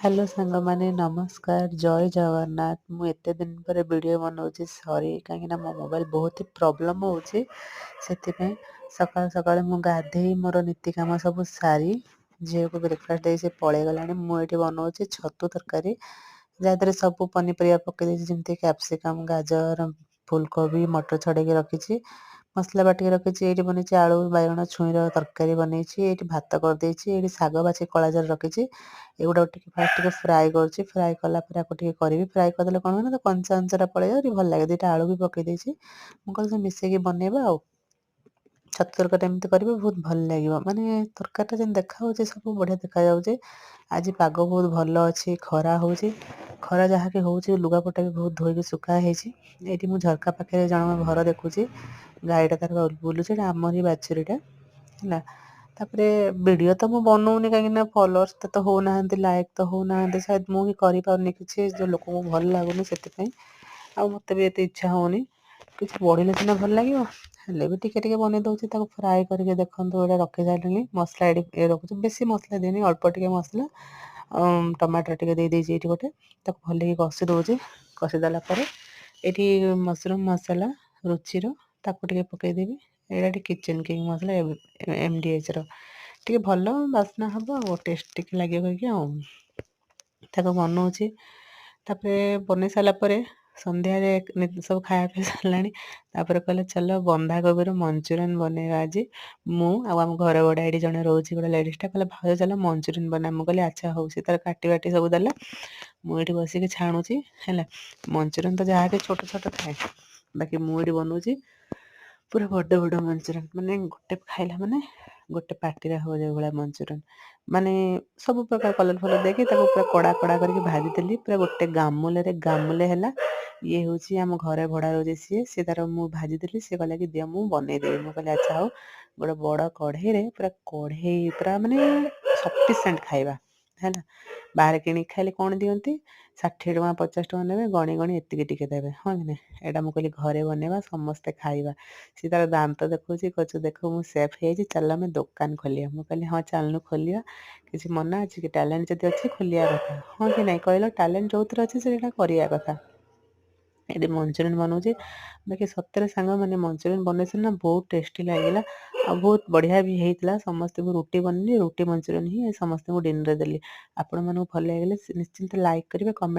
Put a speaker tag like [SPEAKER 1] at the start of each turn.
[SPEAKER 1] Hello ସାଙ୍ଗମାନେ ନମସ୍କାର ଜୟ ଜଗନ୍ନାଥ। ମୁଁ ଏତେ ଦିନ ପରେ ଭିଡ଼ିଓ ବନାଉଛି, ସରି କାହିଁକିନା ମୋ ମୋବାଇଲ ବହୁତ ପ୍ରୋବ୍ଲେମ୍ ହେଉଛି। ସେଥିପାଇଁ ସକାଳୁ ସକାଳୁ ମୁଁ ଗାଧେଇ ମୋର ନୀତି କାମ ସବୁ ସାରି ଝିଅକୁ ବ୍ରେକଫାଷ୍ଟ ଦେଇ ସେ ପଳେଇ ଗଲାଣି। ମୁଁ ଏଠି ବନାଉଛି ଛତୁ ତରକାରୀ, ଯାହାଦେହରେ ସବୁ ପନିପରିବା ପକାଇ ଦେଇଛି, ଯେମିତି କ୍ୟାପ୍ସିକମ୍, ଗାଜର, ଫୁଲକୋବି, ମଟର ଛଡ଼େଇକି ରଖିଛି। ମସଲା ବାଟିକି ରଖିଛି। ଏଇଠି ବନେଇଛି ଆଳୁ ବାଇଗଣ ଛୁଇଁର ତରକାରୀ ବନେଇଛି। ଏଇଠି ଭାତ କରିଦେଇଛି। ଏଇଠି ଶାଗ ବାଛି କଳା ଜାର ରଖିଛି। ଏଗୁଡ଼ାକୁ ଟିକେ ଫାଷ୍ଟ ଟିକେ ଫ୍ରାଏ କରୁଛି। ଫ୍ରାଏ କଲା ପରେ ଆକୁ ଟିକେ କରିବି। ଫ୍ରାଏ କରିଦେଲେ କ'ଣ ହୁଏ ନା, କଞ୍ଚା ଅଂଶଟା ପଳେଇଯାଏ, ଟିକେ ଭଲ ଲାଗେ। ଦୁଇଟା ଆଳୁ ବି ପକାଇ ଦେଇଛି। ମୁଁ କହିଲି ସେ ମିଶେଇକି ବନେଇବା ଆଉ। ଛତୁ ତରକାରୀ ଏମିତି କରିବେ, ବହୁତ ଭଲ ଲାଗିବ। ମାନେ ତରକାରୀଟା ଯେମିତି ଦେଖାହେଉଛି ସବୁ ବଢ଼ିଆ ଦେଖାଯାଉଛି। ଆଜି ପାଗ ବହୁତ ଭଲ ଅଛି, ଖରା ହେଉଛି। ଖରା ଯାହାକି ହେଉଛି, ଲୁଗାପଟା ବି ବହୁତ ଧୋଇକି ଶୁଖା ହେଇଛି। ଏଇଠି ମୁଁ ଝରକା ପାଖରେ ଜଣଙ୍କ ଘର ଦେଖୁଛି। ଗାଈଟା ତାର ବୁଲୁଛି। ଏଇଟା ଆମରି ବାଛୁରୀଟା ହେଲା। ତାପରେ ଭିଡ଼ିଓ ତ ମୁଁ ବନଉନି କାହିଁକିନା ଫଲୋଅର୍ସ ତ ହେଉନାହାନ୍ତି, ଲାଇକ୍ ତ ହେଉନାହାନ୍ତି। ସାୟଦ ମୁଁ ହିଁ କରିପାରୁନି କିଛି, ଯେଉଁ ଲୋକଙ୍କୁ ଭଲ ଲାଗୁନି ସେଥିପାଇଁ। ଆଉ ମୋତେ ବି ଏତେ ଇଚ୍ଛା ହେଉନି। କିଛି ବଢ଼ିଲେ ସିନା ଭଲ ଲାଗିବ। ହେଲେ ବି ଟିକେ ଟିକେ ବନେଇ ଦେଉଛି। ତାକୁ ଫ୍ରାଏ କରିକି ଦେଖନ୍ତୁ, ଏଇଟା ରଖି ସାରିଲିଣି। ମସଲା ଏଠି ରଖୁଛି, ବେଶୀ ମସଲା ଦିଏନି, ଅଳ୍ପ ଟିକେ ମସଲା। ଟମାଟର ଟିକେ ଦେଇଦେଇଛି ଏଇଠି ଗୋଟେ। ତାକୁ ଭଲକି କଷି ଦେଉଛି। କଷିଦେଲା ପରେ ଏଇଠି ମସରୁମ୍ ମସଲା ରୁଚିର ତାକୁ ଟିକେ ପକାଇଦେବି। ଏଇଟା ଟିକେ କିଚେନ୍ କିଙ୍ଗ ମସଲା MDHର ଟିକେ ଭଲ ବାସ୍ନା ହେବ ଆଉ ଟେଷ୍ଟ ଟିକେ ଲାଗିବ କହିକି ଆଉ। ତାକୁ ବନଉଛି। ତାପରେ ବନେଇ ସାରିଲା ପରେ ସନ୍ଧ୍ୟାରେ ସବୁ ଖାଇବା ପିଇ ସାରିଲାଣି। ତାପରେ କହିଲେ ଚାଲ ବନ୍ଧାକୋବିର ମଞ୍ଚୁରିଆନ୍ ବନେଇବା ଆଜି। ମୁଁ ଆଉ ଆମ ଘର ଭଡ଼ା ଏଠି ଜଣେ ରହୁଛି, ଗୋଟେ ଲେଡ଼ିସ୍ଟା, କହିଲା ଭାଉଜ ଚାଲ ମଞ୍ଚୁରିଆନ୍ ବନେଇବା। ମୁଁ କହିଲି ଆଚ୍ଛା ହଉ। ସେ ତାର କାଟି ବାଟି ସବୁ ଦେଲା। ମୁଁ ଏଠି ବସିକି ଛାଣୁଛି ହେଲା। ମଞ୍ଚୁରିଆନ୍ ତ ଯାହାକି ଛୋଟ ଛୋଟ ଥାଏ, ବାକି ମୁଁ ଏଠି ବନଉଛି ପୁରା ବଡ଼ ବଡ଼ ମଞ୍ଚୁରିଆନ୍। ମାନେ ଗୋଟେ ଖାଇଲା ମାନେ ଗୋଟେ ପାଟିରେ ହେବ ଯେଉଁଭଳିଆ ମଞ୍ଚୁରିଆନ୍। ମାନେ ସବୁ ପ୍ରକାର କଲର୍ ଫଲର୍ ଦେଇକି ତାକୁ ପୁରା କଡ଼ା କଡ଼ା କରିକି ଭାଜିଦେଲି। ପୁରା ଗୋଟେ ଗାମୁଲେ ହେଲା। ଇଏ ହେଉଛି ଆମ ଘରେ ଭଡ଼ା ରହୁଛି ସିଏ ତାର ମୁଁ ଭାଜିଦେଲି। ସିଏ କହିଲା କି ଦିଅ ମୁଁ ବନେଇଦେବି। ମୁଁ କହିଲି ଆଚ୍ଛା ହଉ। ଗୋଟେ ବଡ଼ କଢ଼େଇରେ ପୁରା ମାନେ ସଫିସିଏଣ୍ଟ ଖାଇବା ହେଲା। ବାହାରେ କିଣିକି ଖାଇଲେ କ'ଣ ଦିଅନ୍ତି, 60 ଟଙ୍କା 50 ଟଙ୍କା ନେବେ, ଗଣି ଗଣି ଏତିକି ଟିକେ ଦେବେ, ହଁ କି ନାହିଁ। ଏଇଟା ମୁଁ କହିଲି ଘରେ ବନେଇବା, ସମସ୍ତେ ଖାଇବା। ସିଏ ତାର ଦାନ୍ତ ଦେଖାଉଛି, କହୁଛି ଦେଖ ମୁଁ ସେଫ୍ ହେଇଯାଇଛି, ଚାଲ ଆମେ ଦୋକାନ ଖୋଲିବା। ମୁଁ କହିଲି ହଁ ଚାଲୁନୁ ଖୋଲିବା। କିଛି ମନା ଅଛି କି? ଟ୍ୟାଲେଣ୍ଟ ଯଦି ଅଛି ଖୋଲିବା କଥା, ହଁ କି ନାହିଁ କହିଲ। ଟ୍ୟାଲେଣ୍ଟ ଯେଉଁଥିରେ ଅଛି ସେଇଟା କରିବା କଥା। ଏଠି ମଞ୍ଚୁରିଆନ୍ ବନଉଛି। ବାକି ସତରେ ସାଙ୍ଗମାନେ ମଞ୍ଚୁରିଆନ୍ ବନେଇଥିଲି ନା, ବହୁତ ଟେଷ୍ଟି ଲାଗିଲା ଆଉ ବହୁତ ବଢ଼ିଆ ବି ହେଇଥିଲା। ସମସ୍ତଙ୍କୁ ରୁଟି ବନେଇଲି, ରୁଟି ମଞ୍ଚୁରିଆନ୍ ହିଁ ସମସ୍ତଙ୍କୁ ଡିନରରେ ଦେଲି। ଆପଣମାନଙ୍କୁ ଭଲ ଲାଗିଲେ ନିଶ୍ଚିନ୍ତ ଲାଇକ୍ କରିବେ, କମେଣ୍ଟ